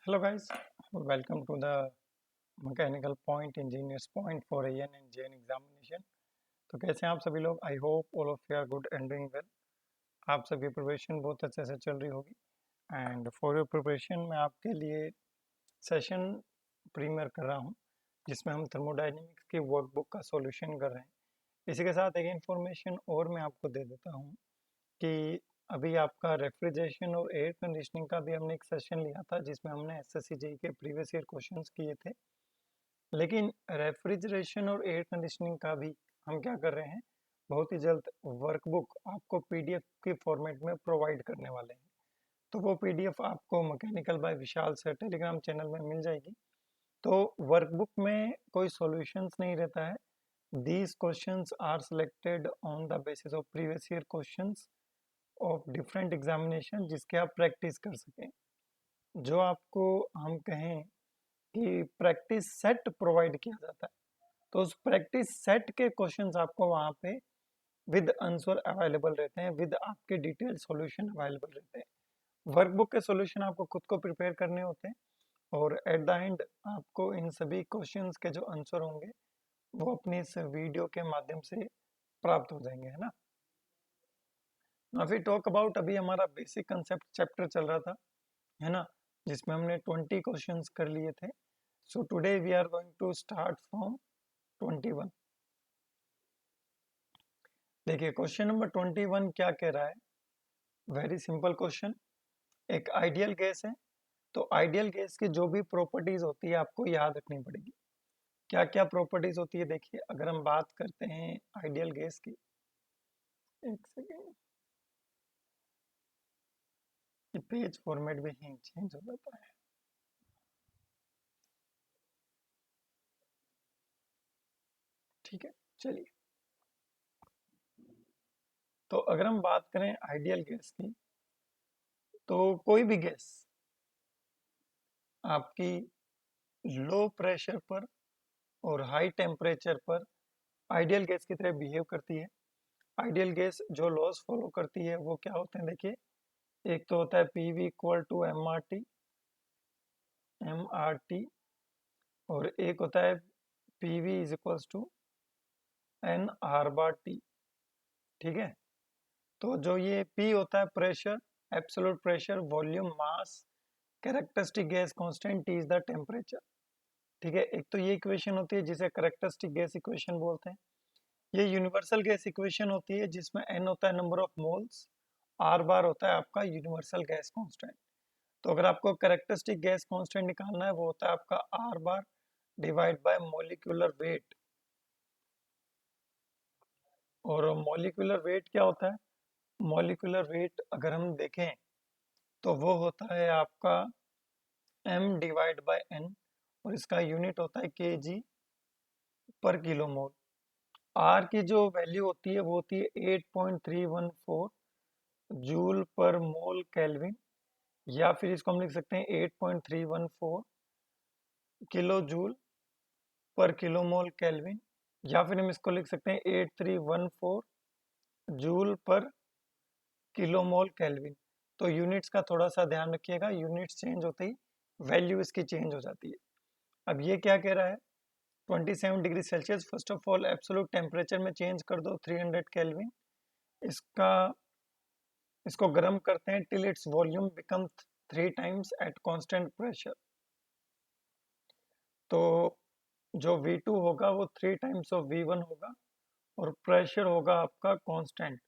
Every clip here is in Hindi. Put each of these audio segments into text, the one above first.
Hello guys, welcome to the Mechanical Point Engineers Point for AN and JN examination. तो कैसे हैं आप सभी लोग? I hope all of you are good and doing well. आप सबकी प्रिपरेशन बहुत अच्छे से चल रही होगी एंड फॉर योर प्रिपरेशन मैं आपके लिए सेशन प्रीमियर कर रहा हूँ जिसमें हम थर्मोडायनेमिक्स की वर्कबुक का सॉल्यूशन कर रहे हैं। इसी के साथ एक इन्फॉर्मेशन और मैं आपको दे देता हूँ कि अभी आपका रेफ्रिजरेशन और एयर कंडीशनिंग का भी हमने एक सेशन लिया था जिसमें हमने एसएससी जेईई के प्रीवियस ईयर क्वेश्चंस किए थे। लेकिन रेफ्रिजरेशन और एयर कंडीशनिंग का भी हम क्या कर रहे हैं, बहुत ही जल्द वर्कबुक आपको पीडीएफ के फॉर्मेट में प्रोवाइड करने वाले हैं। तो वो पीडीएफ आपको mechanical by Vishal sir Telegram channel में मिल जाएगी। तो वर्कबुक में कोई सॉल्यूशंस नहीं रहता है। These questions are selected on the basis of previous year questions of different examination जिसके आप प्रैक्टिस कर सकें। जो आपको हम कहें कि प्रैक्टिस सेट प्रोवाइड किया जाता है, तो उस प्रैक्टिस सेट के क्वेश्चंस आपको वहाँ पे विद आंसर अवेलेबल रहते हैं, विद आपके डिटेल सॉल्यूशन अवेलेबल रहते हैं। वर्कबुक के सॉल्यूशन आपको खुद को प्रिपेयर करने होते हैं और एट द एंड आपको इन सभी क्वेश्चंस के जो आंसर होंगे वो अपनी इस वीडियो के माध्यम से प्राप्त हो जाएंगे, है ना। अभी टॉक अबाउट, अभी हमारा बेसिक कंसेप्ट चैप्टर चल रहा था, है ना, जिसमें हमने 20 क्वेश्चंस कर लिए थे। So today we are going to start from 21। देखिए क्वेश्चन नंबर 21 क्या कह रहा है। Very simple question. एक आइडियल गैस है, तो आइडियल गैस की जो भी प्रॉपर्टीज होती है आपको याद रखनी पड़ेगी। क्या क्या प्रॉपर्टीज होती है, देखिए अगर हम बात करते हैं आइडियल गैस की, एक सेकेंड, ये पेज फॉर्मेट भी चेंज हो जाता है। ठीक है, चलिए। तो अगर हम बात करें आइडियल गैस की, तो कोई भी गैस आपकी लो प्रेशर पर और हाई टेम्परेचर पर आइडियल गैस की तरह बिहेव करती है। आइडियल गैस जो लॉज फॉलो करती है वो क्या होते हैं, देखिए एक तो होता है P V equal to M R T, और एक होता है P V is equals to N R bar T. ठीक है, तो जो ये पी होता है pressure, absolute pressure, volume, mass, characteristic gas constant, T is the temperature. ठीक है, एक तो ये इक्वेशन होती है जिसे कैरेक्टरिस्टिक गैस इक्वेशन बोलते हैं। ये यूनिवर्सल गैस इक्वेशन होती है जिसमें एन होता है नंबर ऑफ मोल्स, आर बार होता है आपका यूनिवर्सल गैस कांस्टेंट। तो अगर आपको कैरेक्टरिस्टिक गैस कांस्टेंट निकालना है वो होता है आपका are bar divide by molecular weight. और मॉलिक्यूलर वेट क्या होता है, मॉलिक्यूलर वेट अगर हम देखें तो वो होता है आपका m डिवाइड बाय n, और इसका यूनिट होता है kg पर किलो मोल। r की जो वैल्यू होती है वो होती है 8.314 जूल पर मोल केल्विन, या फिर इसको हम लिख सकते हैं 8.314 किलो जूल पर किलो मोल केल्विन, या फिर हम इसको लिख सकते हैं 8314 जूल पर किलो मोल केल्विन। तो यूनिट्स का थोड़ा सा ध्यान रखिएगा, यूनिट्स चेंज होते ही वैल्यू इसकी चेंज हो जाती है। अब ये क्या कह रहा है, 27 degree Celsius, first of all absolute temperature में चेंज कर दो 300 केल्विन। इसका इसको गर्म करते हैं till its volume become 3 times at constant pressure. तो जो V2 होगा वो 3 टाइम्स ऑफ V1 होगा और प्रेशर होगा आपका कांस्टेंट।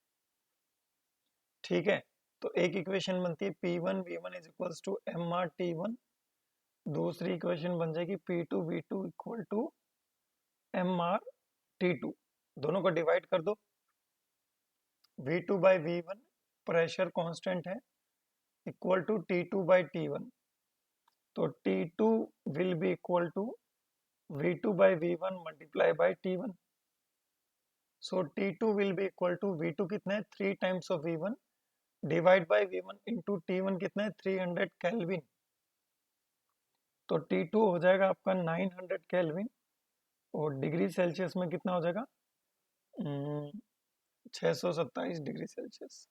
ठीक है, तो एक इक्वेशन बनती है P1 V1 is equals to MRT1, दूसरी इक्वेशन बन जाएगी P2 V2 equal to MRT2। दोनों को डिवाइड कर दो, V2 by V1 pressure constant है equal to T2 by T1। तो T2 will be equal to V2 by V1 multiply by T1। So T2 will be equal to V2 कितना है 3 times of V1 divide by V1 into T1 कितना है 300 केल्विन। तो T2 हो जाएगा आपका 900 केल्विन, और डिग्री सेल्सियस में कितना हो जाएगा 627 डिग्री सेल्सियस।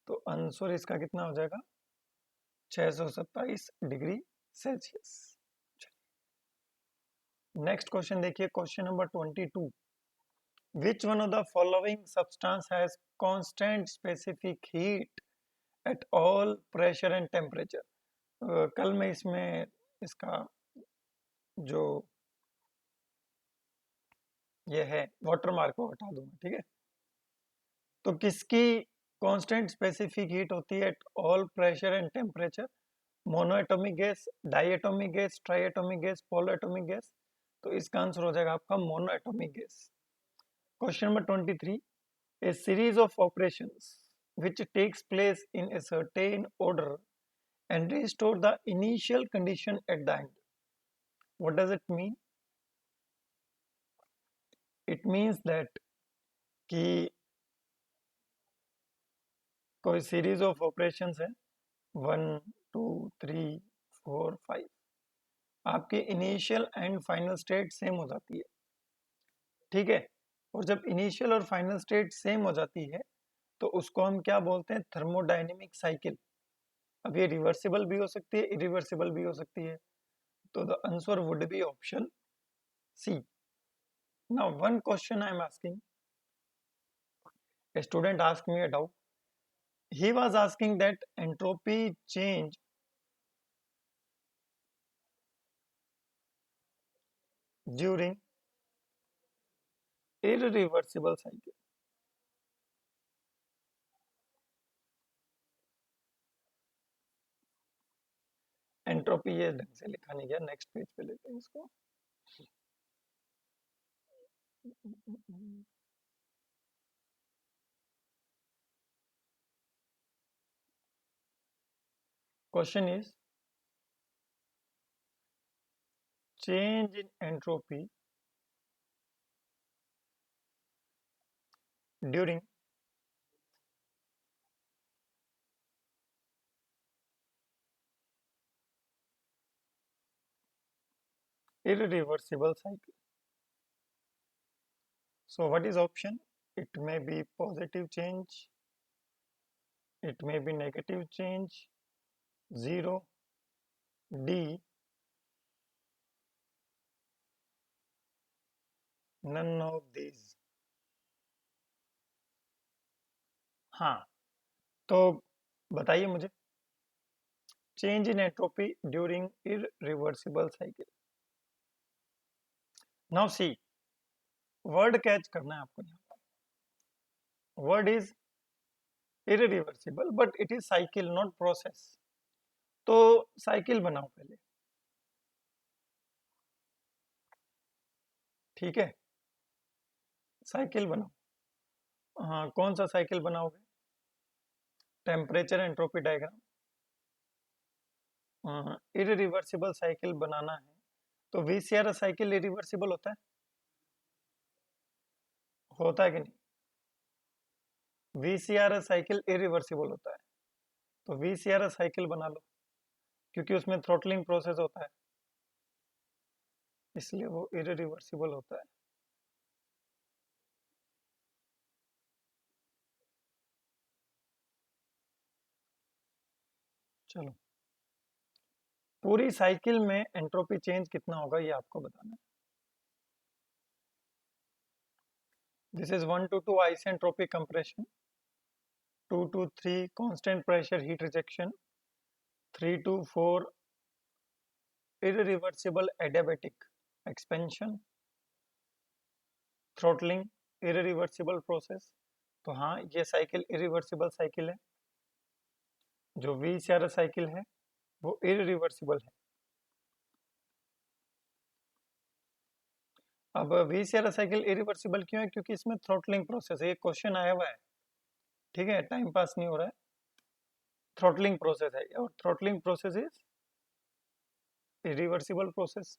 तो आंसर इसका कितना हो जाएगा 627 डिग्री सेल्सियस। नेक्स्ट क्वेश्चन देखिए, question number 22। Which one of the following substance has constant specific heat at all pressure and temperature. कल मैं इसमें इसका जो ये है वाटर मार्क को हटा दूंगा, ठीक है। तो किसकी कांस्टेंट स्पेसिफिक हीट होती है at all pressure and temperature? Monoatomic gas, diatomic gas, triatomic gas, polyatomic gas. तो इसका आंसर हो जाएगा आपका monoatomic gas. Question number 23। A series of operations which takes place in a certain order and restore the initial condition at the end. What does it mean? It means that कि कोई सीरीज ऑफ ऑपरेशंस है 1 2 3 4 5, आपकी initial and final state same हो जाती है, ठीक है। और जब इनिशियल और फाइनल स्टेट सेम हो जाती है तो उसको हम क्या बोलते हैं? Thermodynamic cycle. अब ये रिवर्सिबल भी हो सकती है, इरिवर्सिबल भी हो सकती है। तो the answer would be option C. Now one question I am asking, a student asked me a doubt. He was asking that entropy change during irreversible cycle. Entropy ये ढंग से लिखा नहीं गया, नेक्स्ट पेज पे लेते हैं इसको। Question is change in entropy during irreversible cycle. So what is option? It may be positive change, it may be negative change, 0, D, none of these. हाँ, तो बताइए मुझे, change in entropy during irreversible cycle. Now see, word catch करना है आपको यहाँ पर। Word is irreversible but it is cycle not process. तो साइकिल बनाओ पहले, ठीक है, साइकिल बनाओ। हाँ, कौन सा साइकिल बनाओगे? Temperature entropy diagram. Irreversible cycle बनाना है तो वीसीआर साइकिल इरिवर्सिबल होता है कि नहीं? वीसीआर साइकिल इरिवर्सिबल होता है, तो वीसीआर साइकिल बना लो, क्योंकि उसमें थ्रोटलिंग प्रोसेस होता है, इसलिए वो इरिवर्सिबल होता है। चलो, पूरी साइकिल में एंट्रोपी चेंज कितना होगा ये आपको बताना है। This is 1 to 2 isentropic compression, 2 to 3 constant pressure heat rejection, 3 to 4 irreversible adiabatic expansion, throttling irreversible process. तो हाँ, ये साइकिल इरिवर्सिबल साइकिल है। जो वीसीआर साइकिल है वो इरिवर्सिबल है। अब वीसीआर साइकिल इरिवर्सिबल क्यों है? क्योंकि इसमें थ्रोटलिंग प्रोसेस है। ये क्वेश्चन आया हुआ है, ठीक है, टाइम पास नहीं हो रहा है। थ्रोटलिंग प्रोसेस है और throttling process is irreversible process.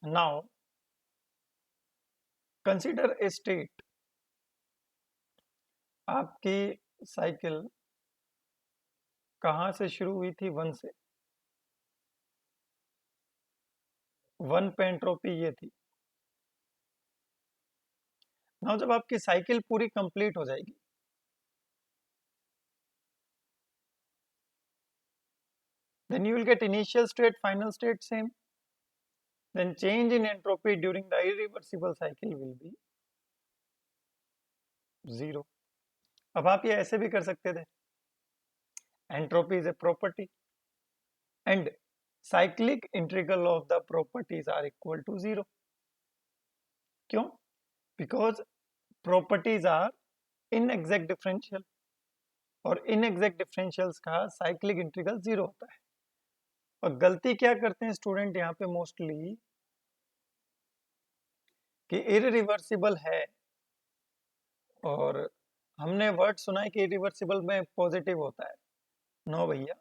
Now consider a state, आपकी साइकिल कहां से शुरू हुई थी? 1 से। 1 पे एंट्रोपी ये थी। नाउ जब आपकी साइकिल पूरी कंप्लीट हो जाएगी, then you will get initial state, final state same, then change in entropy during the irreversible cycle will be 0. अब आप ये ऐसे भी कर सकते थे, entropy is a property and cyclic integral of the properties are equal to 0. क्यों? Because properties are inexact differential और inexact differentials का cyclic integral 0 होता है. और गलती क्या करते हैं स्टूडेंट यहाँ पे मोस्टली कि इरिवर्सिबल है, और हमने वर्ड सुना है कि इरिवर्सिबल में पॉजिटिव होता है. नो भैया,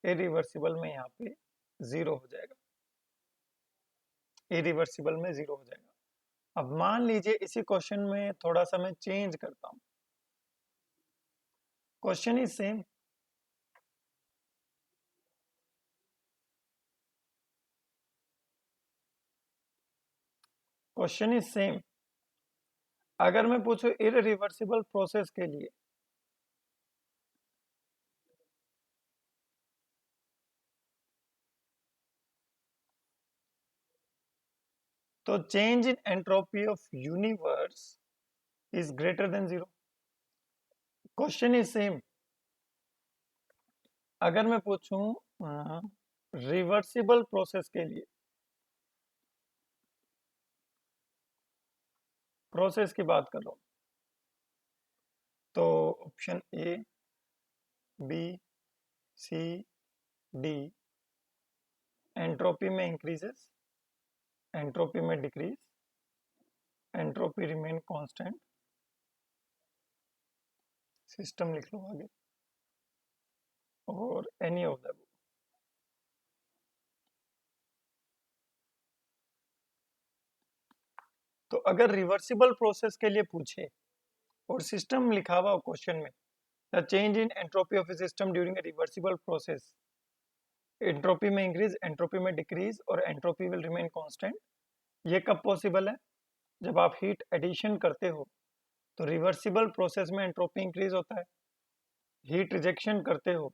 इरिवर्सिबल में यहाँ पे 0 हो जाएगा, इरिवर्सिबल में 0 हो जाएगा. अब मान लीजिए इसी क्वेश्चन में थोड़ा सा मैं चेंज करता हूं. Question is same, question is same. अगर मैं पूछूं इरिवर्सिबल प्रोसेस के लिए, तो change in entropy of universe is greater than 0. Question is same. अगर मैं पूछूं रिवर्सिबल प्रोसेस के लिए, प्रोसेस की बात कर रहा हूं, तो option A, B, C, D, entropy में इंक्रीजेस, एंट्रोपी में decrease, entropy remain constant, system लिख लो आगे, और एनी ऑफ द. तो अगर रिवर्सिबल प्रोसेस के लिए पूछे और सिस्टम लिखा हुआ क्वेश्चन में, the change in entropy of A system during a reversible process, entropy में इंक्रीज, एंट्रोपी में डिक्रीज और एंट्रोपी विल रिमेन कांस्टेंट, ये कब पॉसिबल है? जब आप हीट एडिशन करते हो तो रिवर्सिबल प्रोसेस में एंट्रोपी इंक्रीज होता है. हीट रिजेक्शन करते हो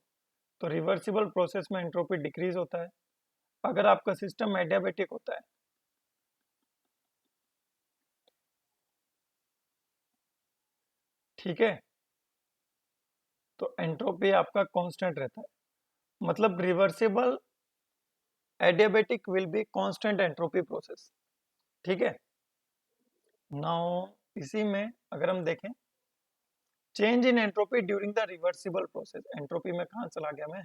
तो रिवर्सिबल प्रोसेस में एंट्रोपी डिक्रीज होता है. अगर आपका सिस्टम एडियाबेटिक होता है, ठीक है, तो एंट्रोपी आपका कांस्टेंट रहता है. मतलब reversible adiabatic will be constant entropy process. ठीक है. नाउ इसी में अगर हम देखें change in entropy during the reversible process, entropy में कहां चला गया मैं,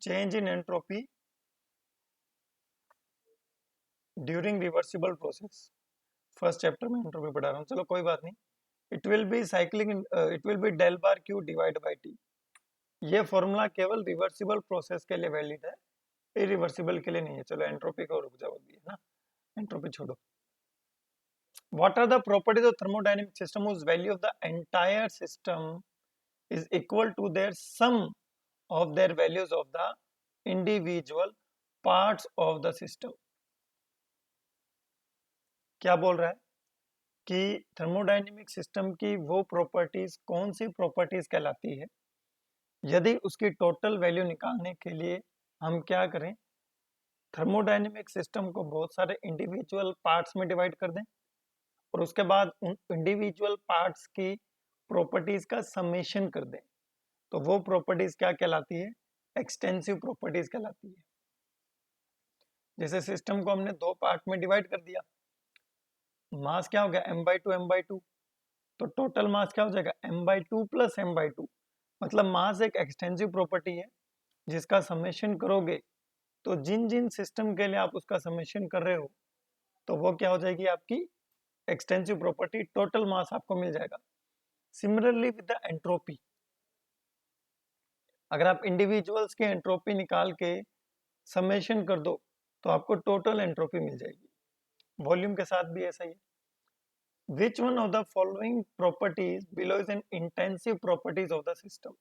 change in entropy during reversible process, first chapter में एंट्रोपी पढ़ा रहा हूं, चलो कोई बात नहीं. It will be cycling, it will be del bar Q divide by T. ये फॉर्मूला केवल रिवर्सिबल प्रोसेस के लिए वैलिड है, इरिवर्सिबल के लिए नहीं है. चलो एंट्रोपी को रुक जाओ अभी, है ना, एंट्रोपी छोड़ो. What are the properties of thermodynamic system whose value of the entire system is equal to their sum of their values of the individual parts of the system? क्या बोल रहा है कि थर्मोडायनेमिक सिस्टम की वो प्रॉपर्टीज कौन सी प्रॉपर्टीज कहलाती है यदि उसकी टोटल वैल्यू निकालने के लिए हम क्या करें, थर्मोडायनेमिक सिस्टम को बहुत सारे इंडिविजुअल पार्ट्स में डिवाइड कर दें और उसके बाद उन इंडिविजुअल पार्ट्स की प्रॉपर्टीज का समेशन कर दें. तो वो प्रॉपर्टीज क्या कहलाती है, एक्सटेंसिव प्रॉपर्टीज कहलाती है. जैसे सिस्टम को हमने दो पार्ट में डिवाइड कर दिया, मास क्या हो गया m/2 m/2, तो टोटल मास क्या हो जाएगा m/2 प्लस m/2. मतलब मास एक एक्सटेंसिव प्रॉपर्टी है जिसका समेशन करोगे तो जिन जिन सिस्टम के लिए आप उसका समेशन कर रहे हो तो वो क्या हो जाएगी आपकी एक्सटेंसिव प्रॉपर्टी, टोटल मास आपको मिल जाएगा. सिमिलरली विद द एंट्रोपी, अगर आप इंडिविजुअल्स की एंट्रोपी निकाल के समेशन कर दो तो आपको टोटल एंट्रोपी मिल जाएगी. वॉल्यूम के साथ भी ऐसा ही है. Which one of the following properties below is an intensive properties of the system?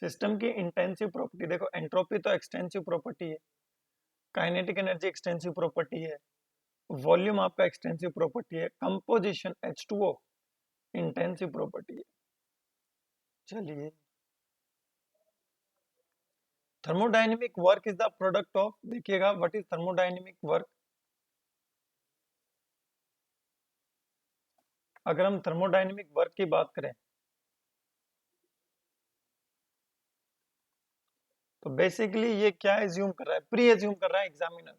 System की इंटेंसिव प्रॉपर्टी देखो, एंट्रोपी तो एक्सटेंसिव प्रॉपर्टी है, काइनेटिक एनर्जी एक्सटेंसिव प्रॉपर्टी है, वॉल्यूम आपका एक्सटेंसिव प्रॉपर्टी है, कंपोजिशन H2O इंटेंसिव प्रॉपर्टी है. चलिए thermodynamic work is the product of, देखिएगा व्हाट इज थर्मोडाइनमिक वर्क। अगर हम थर्मोडाइनमिक वर्क की बात करें तो बेसिकली ये क्या एज्यूम कर रहा है, प्री एज्यूम कर रहा है एग्जामिनर,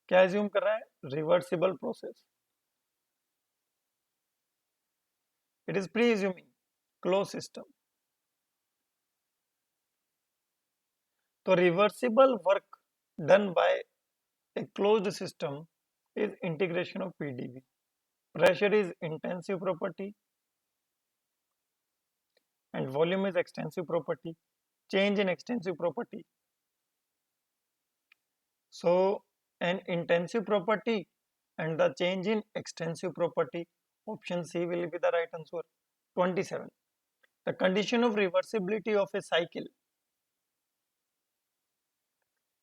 क्या एज्यूम कर रहा है, reversible process. It is pre assuming close system. तो reversible work done by a closed system is integration of PdV. Pressure is intensive property and volume is extensive property. Change in extensive property. So an intensive property and the change in extensive property. Option C will be the right answer. 27. The condition of reversibility of a cycle.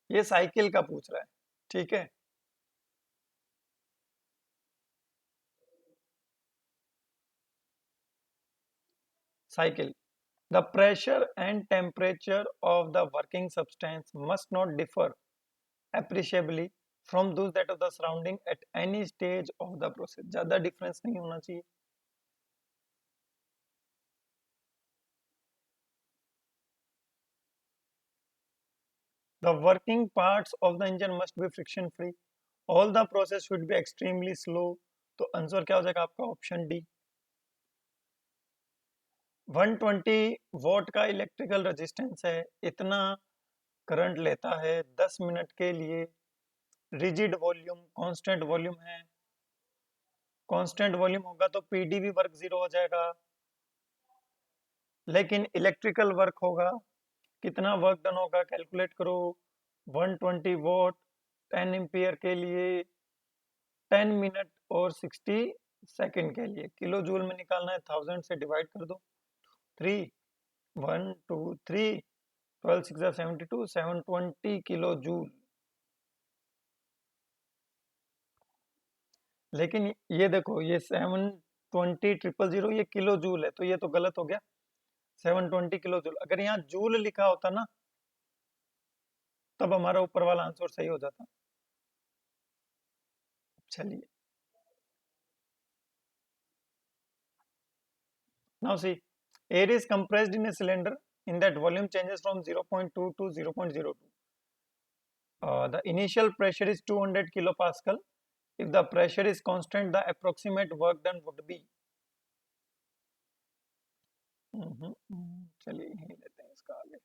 ये साइकिल का पूछ रहा है, ठीक है। Cycle. The pressure and temperature of the working substance must not differ appreciably from those that of the surrounding at any stage of the process. ज्यादा डिफरेंस नहीं होना चाहिए। The working parts of the engine must be friction free. All the process should be extremely slow. तो आंसर क्या हो जाएगा आपका, ऑप्शन डी। 120 वोल्ट का इलेक्ट्रिकल रेजिस्टेंस है, इतना करंट लेता है 10 मिनट के लिए। रिजिड वॉल्यूम, कांस्टेंट वॉल्यूम है, कांस्टेंट वॉल्यूम होगा तो पीडीवी वर्क जीरो हो जाएगा। लेकिन इलेक्ट्रिकल वर्क होगा, कितना वर्क डन होगा कैलकुलेट करो। 120 वोल्ट 10 एम्पियर के लिए 10 मिनट और 60 सेकंड के लिए किलो जूल में निकालना है, 1000 से डिवाइड कर दो। 3 1 2 3 12 6 72 720 किलो जूल। लेकिन ये देखो, ये 720,000 ये किलो जूल है, तो ये तो गलत हो गया। 720 किलो जूल, अगर यहाँ जूल लिखा होता ना तब हमारा ऊपर वाला आंसर सही हो जाता। चलिए, now see, air is compressed in a cylinder in that volume changes from 0.2 to 0.02. The initial pressure is 200 kilopascal. If the pressure is constant, the approximate work done would be, चलिए यही लेते हैं इसका आगे।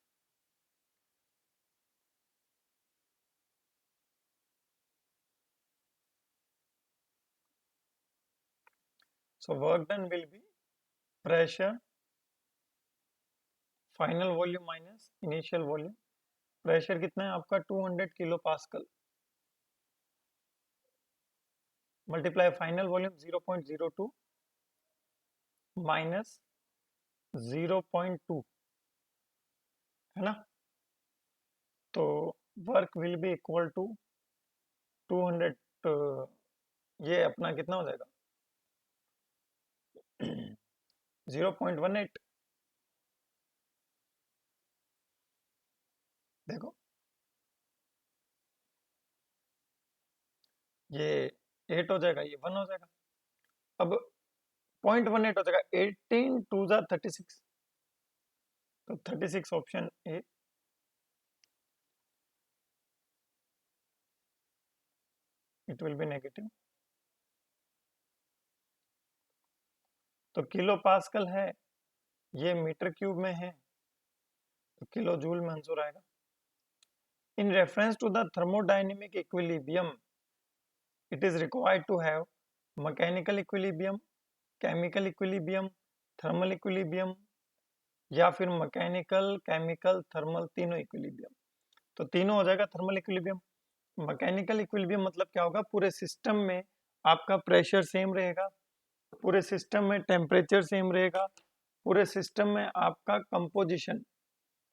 So work done will be pressure final volume minus initial volume. Pressure कितना है आपका 200 kilo pascal, multiply final volume 0.02 minus 0.2, है ना। तो work will be equal to 200, ये अपना कितना हो जाएगा 0.18। देखो ये 8 हो जाएगा, ये 1 हो जाएगा। अब 0.18 हो जाएगा, 18 2 जा 36, तो 36 option A. It will B negative. तो किलो पास्कल है, ये मीटर क्यूब में है, तो किलो जूल में आंसर आएगा। In reference to the thermodynamic equilibrium it is required to have mechanical equilibrium, chemical equilibrium, thermal equilibrium या फिर मैकेनिकल केमिकल थर्मल तीनों इक्विलिब्रियम। तो तीनों हो जाएगा थर्मल इक्विलिब्रियम। मैकेनिकल इक्विलिब्रियम मतलब क्या होगा, पूरे सिस्टम में आपका प्रेशर सेम रहेगा, पूरे सिस्टम में टेम्परेचर सेम रहेगा, पूरे सिस्टम में आपका कंपोजिशन,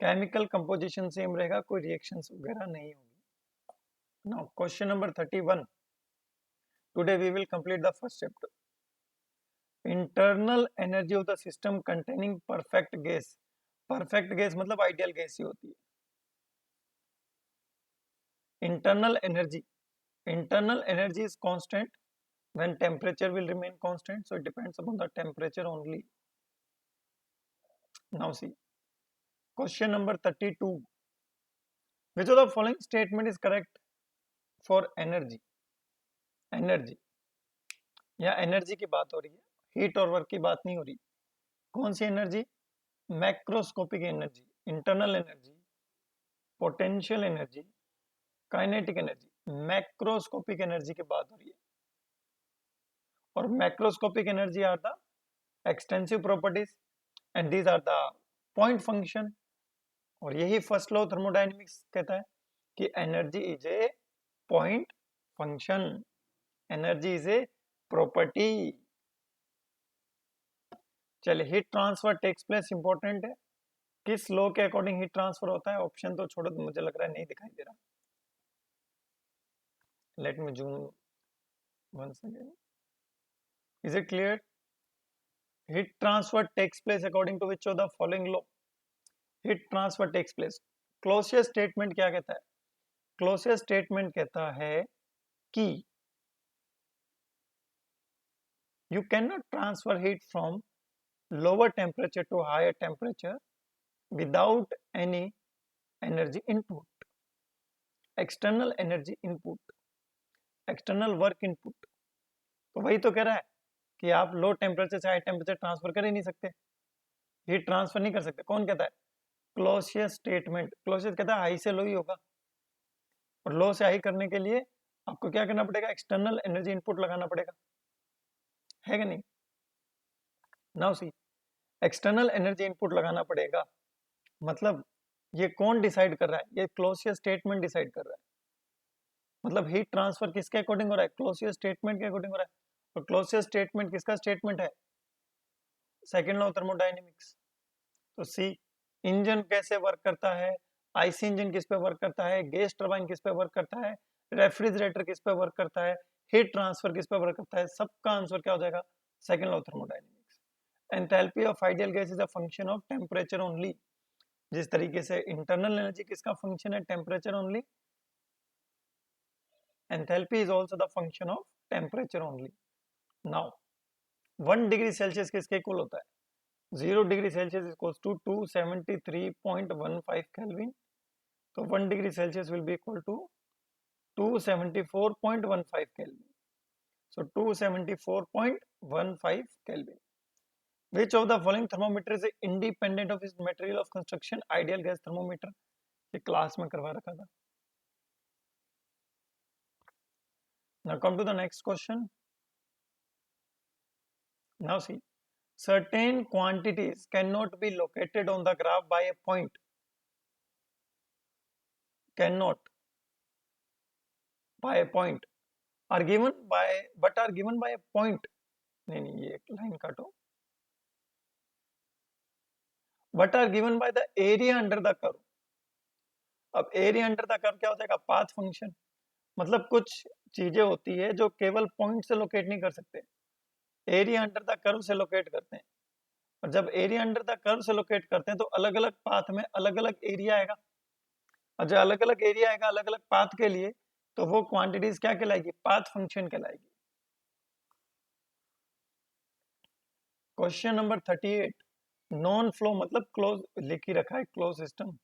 केमिकल कंपोजिशन सेम रहेगा, कोई रिएक्शंस वगैरह नहीं होगी। Now question number 31। Today we will complete the first chapter. Internal energy of the system containing perfect gas. Perfect gas मतलब आइडियल गैस ही होती है। internal energy is constant when temperature will remain constant, so it depends upon the temperature only. Now see, question number 32. Which of the following statement is correct for energy? Energy, या एनर्जी की बात हो रही है, हीट और वर्क की बात नहीं हो रही. कौन सी energy? Macroscopic energy, internal energy, potential energy, kinetic energy. Macroscopic energy की बात हो रही है. और macroscopic energy are the extensive properties and these are the point function. और यही फर्स्ट लॉ थर्मोडायनेमिक्स कहता है कि energy is a point function, energy is a property. चलिए, heat transfer takes place important है. किस लॉ के अकॉर्डिंग हीट ट्रांसफर होता है? ऑप्शन तो छोड़ो, मुझे लग रहा है नहीं दिखाई दे रहा. Let me zoom once again. Is it clear? Heat transfer takes place according to which of the following law? Heat transfer takes place. Clausius statement क्या कहता है? Clausius statement कहता है कि you cannot transfer heat from lower temperature to higher temperature without any energy input, external energy input, external work input. तो वही तो कह रहा है कि आप लो टेम्परेचर से हाई टेम्परेचर ट्रांसफर कर ही नहीं सकते, हीट ट्रांसफर नहीं कर सकते. कौन कहता है? क्लोसियस स्टेटमेंट. क्लोसियस कहता है हाई से लो ही होगा, और लो से हाई करने के लिए आपको क्या करना पड़ेगा? एक्सटर्नल एनर्जी इनपुट लगाना पड़ेगा, है कि नहीं? Now see, external energy input लगाना पड़ेगा, मतलब ये कौन डिसाइड कर रहा है? ये क्लोसियस स्टेटमेंट डिसाइड कर रहा है. मतलब हीट ट्रांसफर किसके अकॉर्डिंग हो रहा है? क्लोसियस स्टेटमेंट के अकॉर्डिंग हो रहा है. और क्लोसियस स्टेटमेंट किसका स्टेटमेंट है? Second law thermodynamics. तो सी, इंजन कैसे वर्क करता है, आईसी इंजन किस पे वर्क करता है, गैस टरबाइन किस पे वर्क करता है, रेफ्रिजरेटर किस पे वर्क करता है, हीट ट्रांसफर किस पे वर्क करता है, सबका आंसर क्या हो जाएगा? Second law thermodynamics. Enthalpy of ideal gas is a function of temperature only. जिस तरीके से इंटरनल एनर्जी किसका फंक्शन है? Temperature only. Enthalpy is also the function of temperature only. Now 1 degree Celsius किसके इक्वल होता है? 0 degree Celsius equals to 273.15 kelvin. तो 1 degree Celsius will be equal to 274.15 kelvin. So 274.15 Kelvin. Which of the following thermometer is independent of its material of construction? Ideal gas thermometer. ये क्लास में करवा रखा था. Now come to the next question. Now see, certain quantities cannot be located on the graph by a point. Cannot by a point are given by, but are given by a point. नहीं, ये एक लाइन काटो. But are given by the area under the curve. अब एरिया अंडर द कर्व क्या हो जाएगा? Path function. मतलब कुछ चीजें होती है जो केवल पॉइंट से लोकेट नहीं कर सकते, एरिया अंडर द कर्व से लोकेट करते हैं. और जब एरिया अंडर द कर्व से लोकेट करते हैं तो अलग अलग पाथ में अलग अलग एरिया आएगा. और जो अलग अलग एरिया आएगा अलग अलग पाथ के लिए, तो वो क्वांटिटीज क्या कहलाएगी? पाथ फंक्शन कहलाएगी. Question number 38. नॉन फ्लो मतलब क्लोज लिख ही रखा है, close system.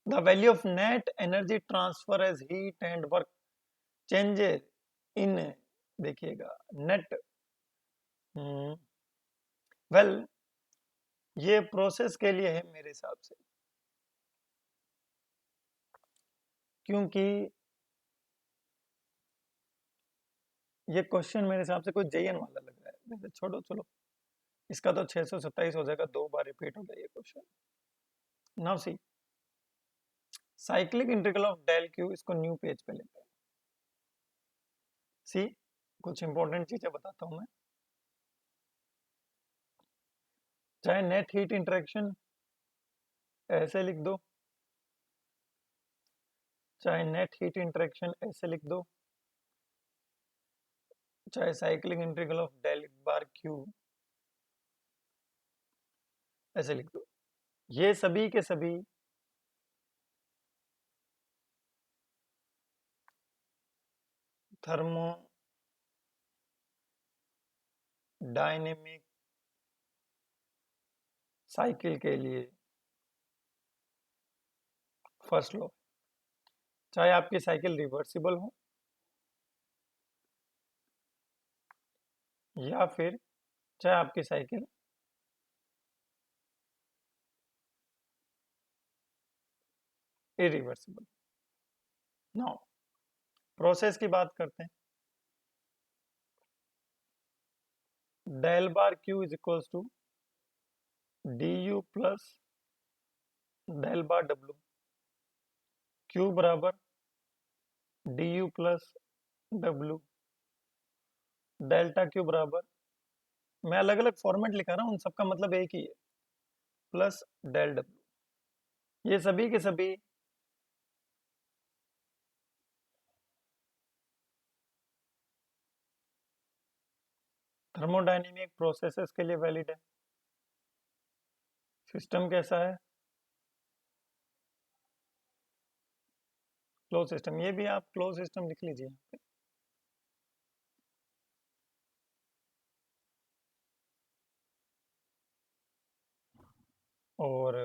The value of net energy transfer as heat and work changes in, देखिएगा, नेट. वेल, ये प्रोसेस के लिए है मेरे हिसाब से, क्योंकि ये क्वेश्चन मेरे हिसाब से कोई जेएन वाला लग रहा है. वैसे छोड़ो, चलो, इसका तो 627 हो जाएगा, 2 बार रिपीट हो गया ये question. Now C, cyclic integral of del Q, इसको न्यू पेज पे लेते हैं. सी, कुछ इंपॉर्टेंट चीजें बताता हूं मैं. चाहे नेट हीट इंटरेक्शन ऐसे लिख दो, चाहे नेट हीट इंटरेक्शन ऐसे लिख दो, चाहे cyclic integral of del bar Q ऐसे लिख दो, ये सभी के सभी थर्मोडायनेमिक साइकिल के लिए फर्स्ट लॉ, चाहे आपकी साइकिल रिवर्सिबल हो या फिर चाहे आपकी साइकिल इरिवर्सिबल। नाउ प्रोसेस की बात करते हैं। Del bar Q is equals to D U plus del bar W. Q बराबर D U plus W, delta Q बराबर, मैं अलग अलग फॉर्मेट लिखा रहा हूँ, उन सबका मतलब एक ही है, प्लस डेल डब्ल्यू। ये सभी के सभी थर्मोडायनेमिक प्रोसेसेस के लिए वैलिड है। सिस्टम कैसा है? Close system. ये भी आप क्लोज सिस्टम लिख लीजिए यहाँ पे। और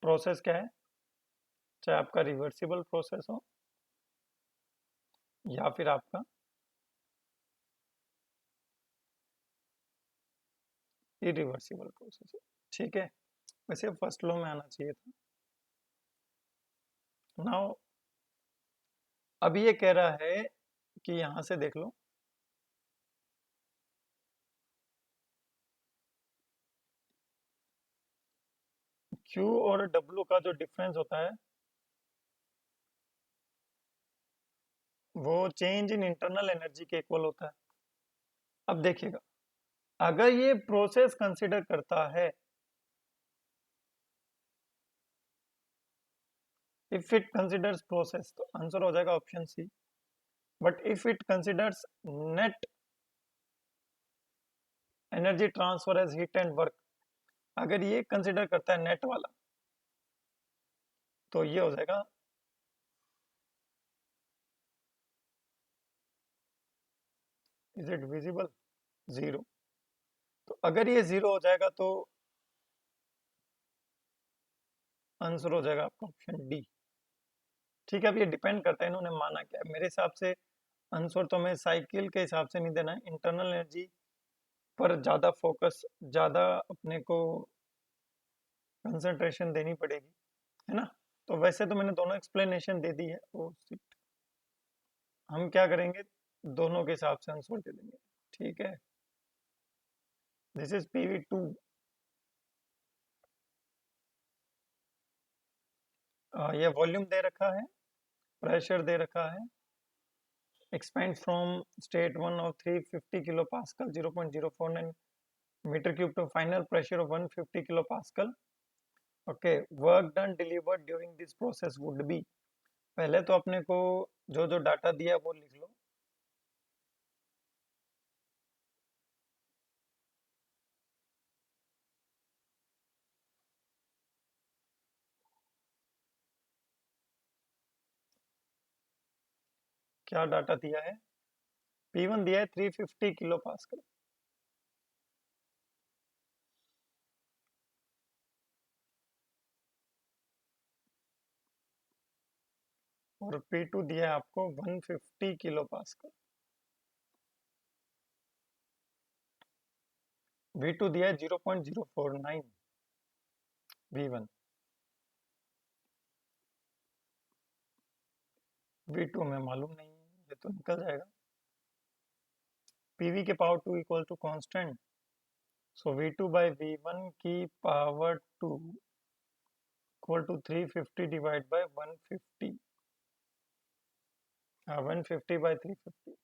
प्रोसेस क्या है? चाहे आपका रिवर्सिबल प्रोसेस हो या फिर आपका इरिवर्सिबल प्रोसेस हो, ठीक है। वैसे फर्स्ट लॉ में आना चाहिए था। नाउ अब ये कह रहा है कि यहां से देख लो, Q और W का जो डिफरेंस होता है वो चेंज इन इंटरनल एनर्जी के इक्वल होता है। अब देखिएगा, अगर ये प्रोसेस कंसिडर करता है, इफ इट कंसिडर्स प्रोसेस, तो आंसर हो जाएगा option C. But if it considers net energy transfer as heat and work, अगर ये कंसिडर करता है नेट वाला, तो ये हो जाएगा इज इट विजिबल, जीरो। तो अगर ये जीरो हो जाएगा तो आंसर हो जाएगा आपका ऑप्शन डी। ठीक है, अब ये डिपेंड करता है इन्होंने माना क्या है। मेरे हिसाब से आंसर तो हमें साइकिल के हिसाब से नहीं देना है, इंटरनल एनर्जी पर ज़्यादा फोकस, ज़्यादा अपने को कंसंट्रेशन देनी पड़ेगी, है ना। तो वैसे तो मैंने दोनों एक्सप्लेनेशन दे दी है, ओ शिट, हम क्या करेंगे, दोनों के हिसाब से आंसर दे देंगे, ठीक है। This is PV2। ये वॉल्यूम दे रखा है, प्रेशर दे रखा है, expand from state 1 of 350 kilo pascal 0.049 meter cube to final pressure of 150 kilo pascal. Okay, work done delivered during this process would be, पहले तो अपने को जो जो डाटा दिया वो लिख लो। क्या डाटा दिया है? P1 दिया है 350 किलो पास्कल, और P2 दिया है आपको 150 किलो पास्कल। V2 दिया है 0.049 V1। V2 हमें मालूम नहीं है, ये तो निकल जाएगा। PV के power 2 equal to constant, so V2 by V1 की power 2 equal to 350 divide by 150। हाँ, 150 बाई 350,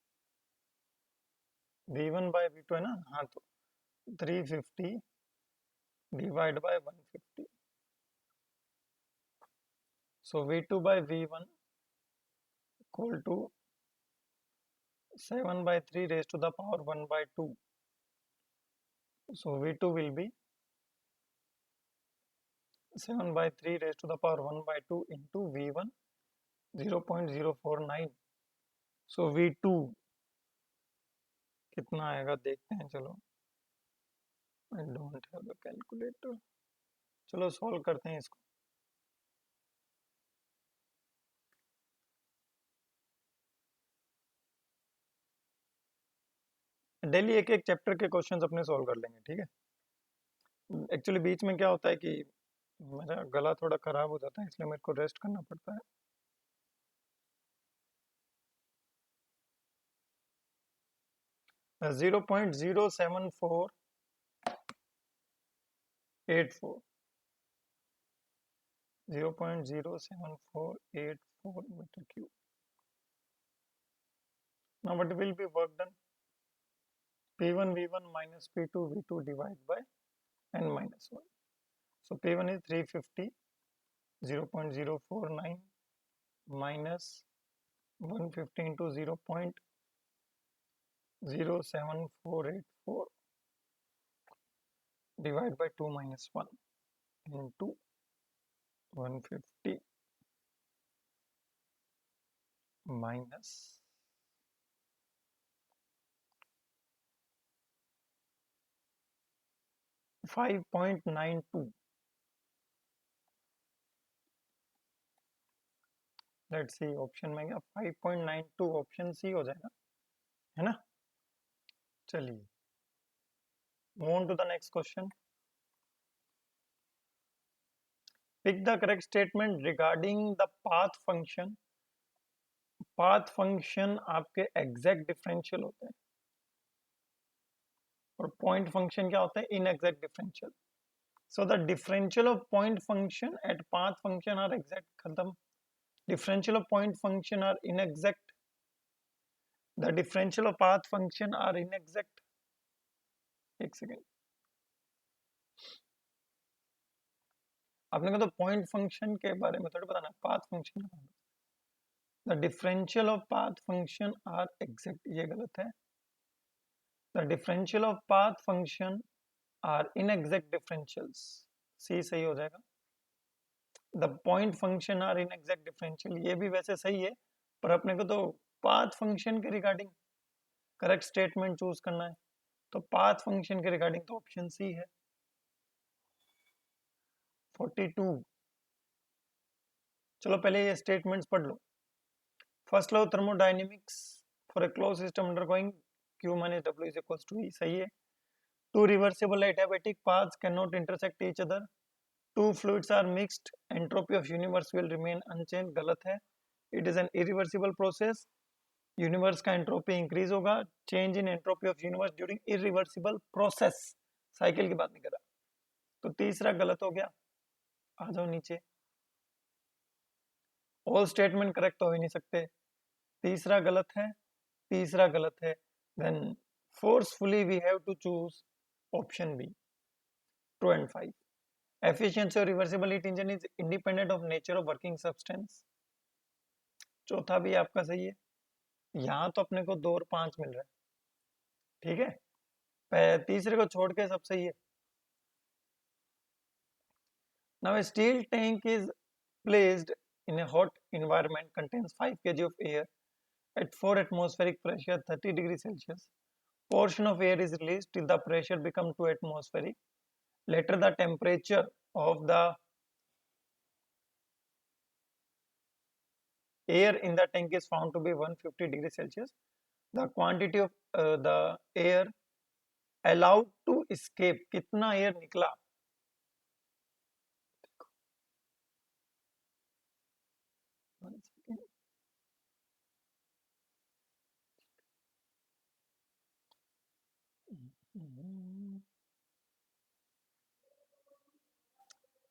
V1 बाई V2 है ना, हाँ, तो 350 divide by 150, so V2 by V1 equal to 7/3 raised to the power 1/2. So V2 will be 7/3 raised to the power 1/2 into V1 0.049। So V2 कितना आएगा देखते हैं। चलो, I don't have the calculator. चलो सॉल्व करते हैं इसको। डेली एक एक चैप्टर के क्वेश्चंस अपने सॉल्व कर लेंगे, ठीक है। एक्चुअली बीच में क्या होता है कि मेरा गला थोड़ा खराब हो जाता है, इसलिए मेरे को रेस्ट करना पड़ता है। Zero point zero seven four eight four 0.07484 meter cube. Now what will be work done? P1 V1 minus P2 V2 divided by n minus 1. So P1 is 350, 0.049 minus 150 into 0.07484 divided by 2 minus 1 into 150 minus 5.92. Let's see option में क्या 5.92 ऑप्शन सी हो जाएगा, है ना। चलिए move on to the next question. Pick the correct statement regarding the path function. Path function आपके एग्जैक्ट डिफरेंशियल होते हैं और पॉइंट फंक्शन क्या होता है, inexact differential. So the differential of point function at path function are exact. खत्म। Differential of point function are inexact, the differential of path function are inexact. एक सेकेंड, आपने कहा तो पॉइंट फंक्शन के बारे में थोड़ी बताना, path function. The differential of path function are exact, ये गलत है। The differential of path function are inexact differentials, C सही हो जाएगा। The point function are inexact differential, ये भी वैसे सही है, पर अपने को तो पाथ फंक्शन के रिगार्डिंग करेक्ट स्टेटमेंट चूज करना है, तो पाथ फंक्शन के रिगार्डिंग तो ऑप्शन सी है। 42। चलो पहले ये स्टेटमेंट्स पढ़ लो। First law thermodynamics for a close system undergoing Q minus W is equals to E, सही है। Two reversible adiabatic paths cannot intersect each other. Two fluids are mixed, entropy of universe will remain unchanged, गलत है। It is an irreversible process. Universe का एंट्रोपी इंक्रीज होगा, change in entropy of universe during irreversible process, cycle की बात नहीं कर रहा। तो तीसरा गलत हो गया, आ जाओ नीचे। ऑल स्टेटमेंट करेक्ट तो हो ही नहीं सकते, तीसरा गलत है, तीसरा गलत है। Then forcefully we have to choose option B 2 and 5। Efficiency और reversible heat engine is independent of nature of working substance, चौथा भी आपका सही है। यहाँ तो अपने को 2 और 5 मिल रहा है, ठीक है, तीसरे को छोड़ के सब सही है। Now a steel tank is placed in a hot environment, contains 5 kg of air at 4 atmospheric pressure 30 degrees Celsius. Portion of air is released till the pressure become 2 atmospheric. Later the temperature of the air in the tank is found to be 150 degrees Celsius. The quantity of the air allowed to escape, कितना air निकला,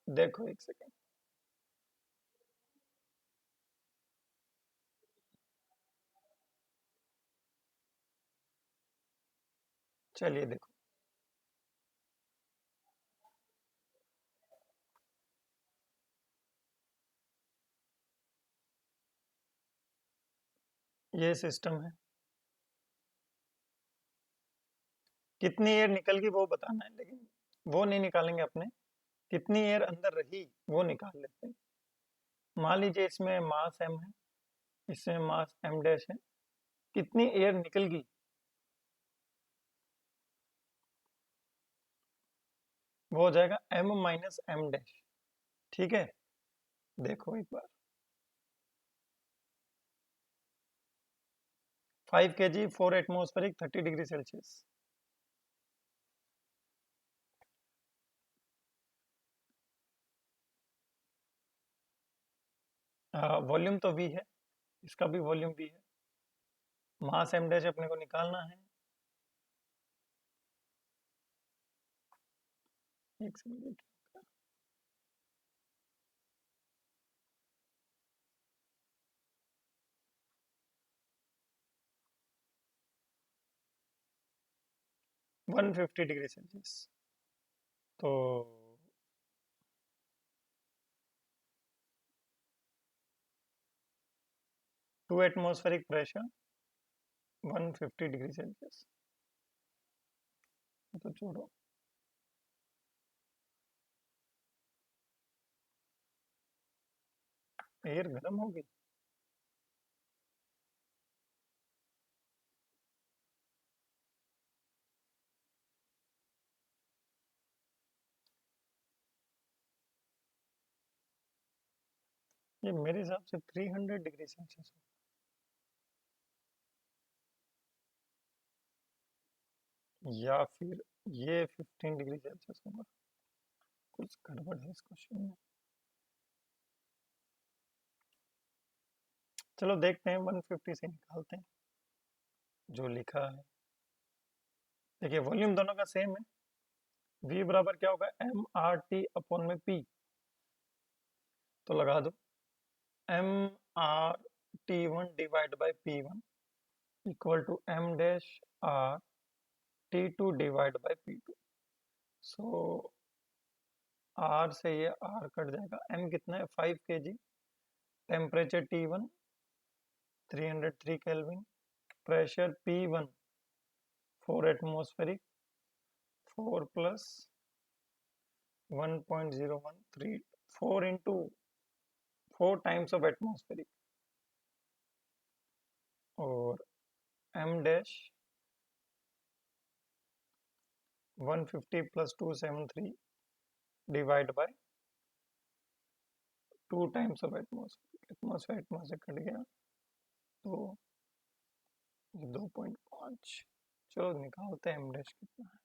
देखो एक सेकेंड, चलिए देखो। ये सिस्टम है, कितनी एयर निकल गई वो बताना है, लेकिन वो नहीं निकालेंगे अपने, कितनी एयर अंदर रही वो निकाल लेते हैं। मान लीजिए इसमें मास m है, इसमें मास m डैश है, कितनी एयर निकल गई, वो हो जाएगा m माइनस m डैश। ठीक है, देखो एक बार 5 kg 4 atmospheric 30 degree Celsius. Volume तो v है, इसका भी वॉल्यूम v है, मास m डैश अपने को निकालना है। एक सेकंड, 150 डिग्री सेल्सियस। तो 2 एटमॉस्फेरिक प्रेशर 150 डिग्री सेल्सियस, तो छोड़ो, एयर गर्म होगी। ये मेरे हिसाब से 300 डिग्री सेल्सियस हो, या फिर ये 15 डिग्री सेल्सियस होगा। कुछ गड़बड़ है इस क्वेश्चन में। चलो देखते हैं, 150 से निकालते हैं जो लिखा है। देखिए वॉल्यूम दोनों का सेम है, v बराबर क्या होगा, एम आर टी अपॉन में p। तो लगा दो, M R T one divide by P one equal to M dash R T two divide by P two. So R से ये आर कट जाएगा, एम कितना है 5 kg, temperature T1 303 kelvin, pressure P1 4 atmospheric, 4 plus 1.013, 4 into 4 times of atmospheric, और m dash 150 plus 273 divide by 2 times of atmospheric, atmospheric cut गया तो 2.5। चलो निकालते हैं m डैश कितना है।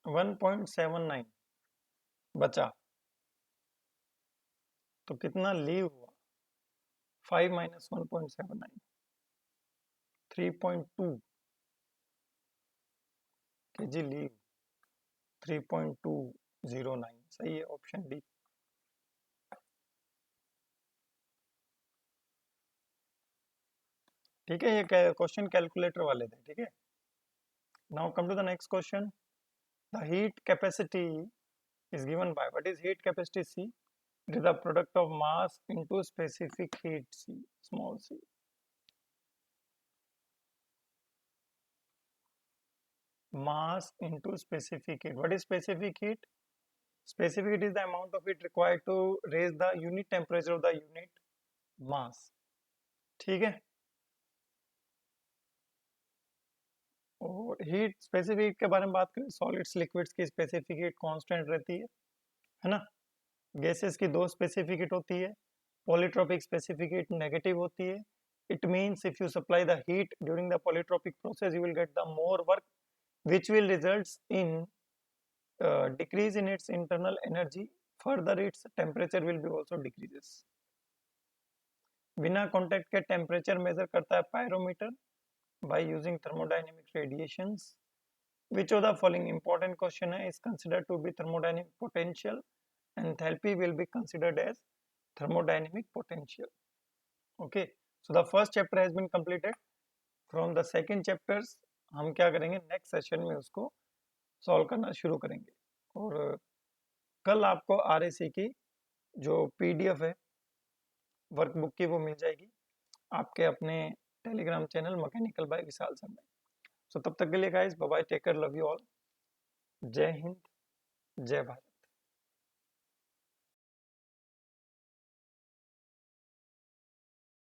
1.79 बचा, तो कितना लीव हुआ, 5 माइनस 1.79, 3.2 kg लीव, 3.209, सही है, ऑप्शन डी। ठीक है, ये क्वेश्चन कैलकुलेटर वाले थे। ठीक है, now come to the next question. The heat capacity is given by, what is heat capacity, C? It is the product of mass into specific heat, C, small c. Mass into specific heat. What is specific heat? Specific heat is the amount of heat required to raise the unit temperature of the unit mass. ठीक है, और हीट स्पेसिफिक हीट के बारे में बात करें, सॉलिड्स लिक्विड्स की स्पेसिफिक हीट कांस्टेंट रहती है ना। गैसेस की दो स्पेसिफिक हीट होती है, पॉलीट्रोपिक स्पेसिफिक हीट नेगेटिव होती है। It means if you supply the heat during the polytropic process you will get the more work which will results in decrease in its internal energy, further its temperature will be also decreases। बिना कांटेक्ट के टेम्परेचर मेजर करता है pyrometer by using thermodynamic radiations। which of the following important question है, is considered to be thermodynamic potential, enthalpy will be considered as thermodynamic potential। okay, so the first chapter has been completed, from the second chapters हम क्या करेंगे, नेक्स्ट सेशन में उसको सॉल्व करना शुरू करेंगे। और कल आपको आरएसी की जो पीडीएफ है वर्कबुक की वो मिल जाएगी आपके अपने Telegram channel mechanical by Vishal sir में। सो तब तक के लिए guys, bye bye, take care, love you all, जय हिंद, जय भारत।